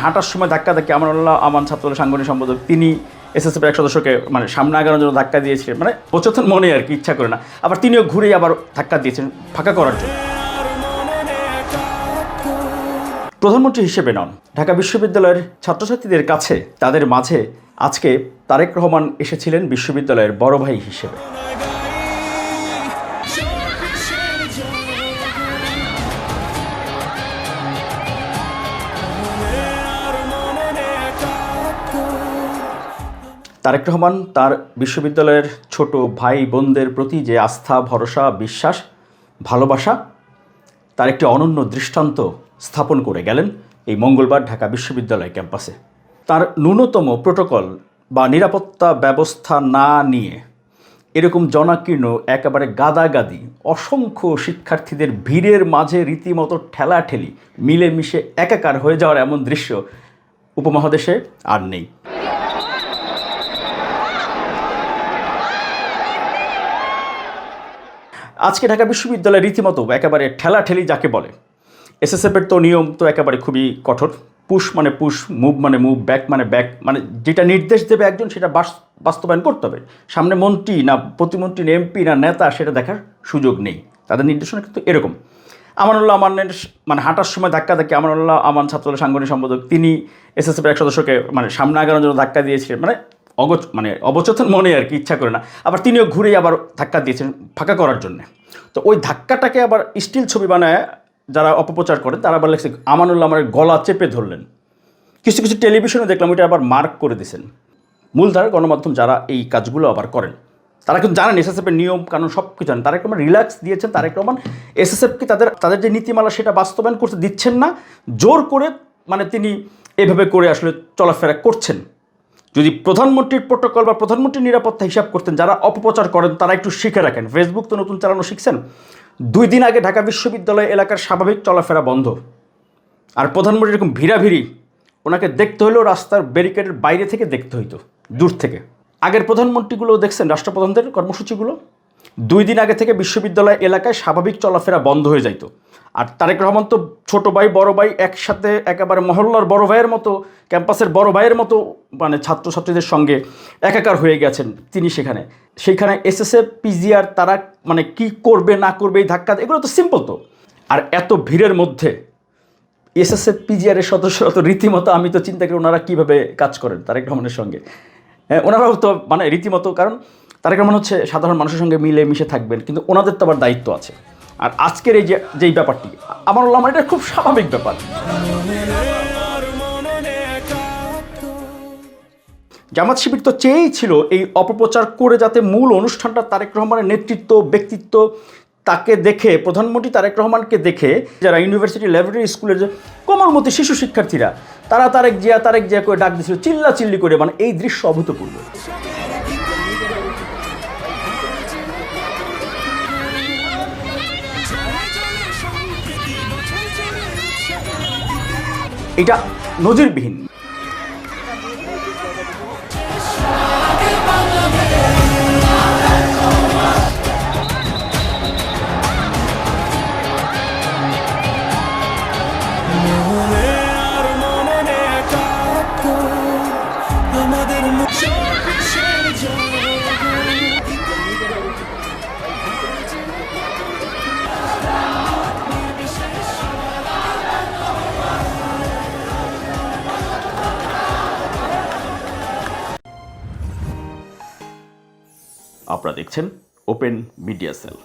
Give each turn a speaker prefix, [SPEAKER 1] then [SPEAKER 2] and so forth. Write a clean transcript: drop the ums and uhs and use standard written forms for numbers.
[SPEAKER 1] হাঁটার সময় ধাক্কা ধাক্কি আমানুল্লাহ আমান ছাত্রদলের সাংগঠনিক সম্পাদক তিনি এসএসএফের এক সদস্যকে সামনে আগানোর জন্য ধাক্কা দিয়েছিলেন, অচেতন মনে আর কি, ইচ্ছা করে না। আবার তিনিও ঘুরেই আবার ধাক্কা দিয়েছেন ফাঁকা করার জন্য। প্রধানমন্ত্রী হিসেবে নন, ঢাকা বিশ্ববিদ্যালয়ের ছাত্রছাত্রীদের কাছে তাদের মাঝে আজকে তারেক রহমান এসেছিলেন বিশ্ববিদ্যালয়ের বড় ভাই হিসেবে। তারেক রহমান তার বিশ্ববিদ্যালয়ের ছোট ভাই বোনদের প্রতি যে আস্থা, ভরসা, বিশ্বাস, ভালোবাসা, তার একটি অনন্য দৃষ্টান্ত স্থাপন করে গেলেন এই মঙ্গলবার ঢাকা বিশ্ববিদ্যালয় ক্যাম্পাসে। তার ন্যূনতম প্রোটোকল বা নিরাপত্তা ব্যবস্থা না নিয়ে এরকম জনাকীর্ণ একেবারে গাদাগাদি অসংখ্য শিক্ষার্থীদের ভিড়ের মাঝে রীতিমতো ঠেলাঠেলি, মিলেমিশে একাকার হয়ে যাওয়ার এমন দৃশ্য উপমহাদেশে আর নেই। আজকে ঢাকা বিশ্ববিদ্যালয়ে রীতিমতো একেবারে ঠেলাঠেলি যাকে বলে। এসএসএফের তো নিয়ম তো একেবারে খুবই কঠোর। পুশ মানে পুশ, মুভ মানে মুভ, ব্যাক মানে ব্যাক, যেটা নির্দেশ দেবে একজন সেটা বাস্তবায়ন করতে হবে। সামনে মন্ত্রী না প্রতিমন্ত্রী না এমপি না নেতা সেটা দেখার সুযোগ নেই। তাদের নির্দেশনা কিন্তু এরকম। আমানুল্লাহ আমানের হাঁটার সময় ধাক্কা ধাক্কি আমানুল্লাহ আমান ছাত্রদলের সাংগঠনিক সম্পাদক তিনি এসএসএফের এক সদস্যকে সামনে আগানোর জন্য ধাক্কা দিয়েছিলেন, অবচেতন মনে আর কি, ইচ্ছা করে না। আবার তিনিও ঘুরেই আবার ধাক্কা দিয়েছেন ফাঁকা করার জন্য। তো ওই ধাক্কাটাকে আবার স্টিল ছবি বানায় যারা অপপ্রচার করে তারা আবার লেখছে আমানুল্লাহ আমার গলা চেপে ধরলেন। কিছু কিছু টেলিভিশনে দেখলাম এটা আবার মার্ক করে দিয়েছেন। মূলধারার গণমাধ্যম যারা এই কাজগুলো আবার করেন তারা কিন্তু জানেন এসএসএফের নিয়ম কানুন সব কিছু জানেন। তারেক রহমান রিল্যাক্স দিয়েছেন। তারেক রহমান এসএসএফকে তাদের যে নীতিমালা সেটা বাস্তবায়ন করতে দিচ্ছেন না, জোর করে তিনি এভাবে করে আসলে চলাফেরা করছেন। যদি প্রধানমন্ত্রীর প্রোটোকল বা প্রধানমন্ত্রীর নিরাপত্তা হিসাব করতেন, যারা অপপ্রচার করেন তারা একটু শিখে রাখেন। ফেসবুক তো নতুন চালানো শিখছেন। 2 দিন আগে ঢাকা বিশ্ববিদ্যালয় এলাকার স্বাভাবিক চলাফেরা বন্ধ, আর প্রধানমন্ত্রী এরকম ভিড়াভিড়ি, ওনাকে দেখতে হলেও রাস্তার ব্যারিকেডের বাইরে থেকে দেখতে হইতো, দূর থেকে। আগের প্রধানমন্ত্রীগুলো দেখছেন, রাষ্ট্রপ্রধানদের কর্মসূচিগুলো 2 দিন আগে থেকে বিশ্ববিদ্যালয় এলাকায় স্বাভাবিক চলাফেরা বন্ধ হয়ে যাইতো। আর তারেক রহমান তো ছোট ভাই বড় ভাই একসাথে একেবারে মহল্লার বড় ভাইয়ের মতো, ক্যাম্পাসের বড় ভাইয়ের মতো ছাত্রছাত্রীদের সঙ্গে একাকার হয়ে গেছেন তিনি সেইখানে এসএসএফ পিজিআর তারা কি করবে না করবে এই ধাক্কা, এগুলো তো সিম্পল তো। আর এত ভিড়ের মধ্যে এসএসএফ পিজিআরের সদস্যরা তো রীতিমতো, আমি তো চিন্তা করি ওনারা কীভাবে কাজ করেন তারেক রহমানের সঙ্গে। হ্যাঁ, ওনারাও তো রীতিমতো, কারণ তারেক রহমান হচ্ছে সাধারণ মানুষের সঙ্গে মিলে মিশে থাকবেন, কিন্তু ওনাদের তো আবার দায়িত্ব আছে। আর আজকের এই যেই ব্যাপারটি আমার এটা খুব স্বাভাবিক ব্যাপার। জামাত শিবির তো চেয়েই ছিল এই অপপ্রচার করে যাতে মূল অনুষ্ঠানটা তারেক রহমানের নেতৃত্ব, ব্যক্তিত্ব, তাকে দেখে, প্রধানমন্ত্রী তারেক রহমানকে দেখে যারা ইউনিভার্সিটি ল্যাবরেটরি স্কুলের যে কোমলমতি শিশু শিক্ষার্থীরা তারা তারেক জিয়া করে ডাক দিয়েছিল, চিল্লাচিল্লি করে, এই দৃশ্য অভূতপূর্ব। এটা নজিরবিহীন। আপনারা দেখছেন ওপেন মিডিয়া সেল।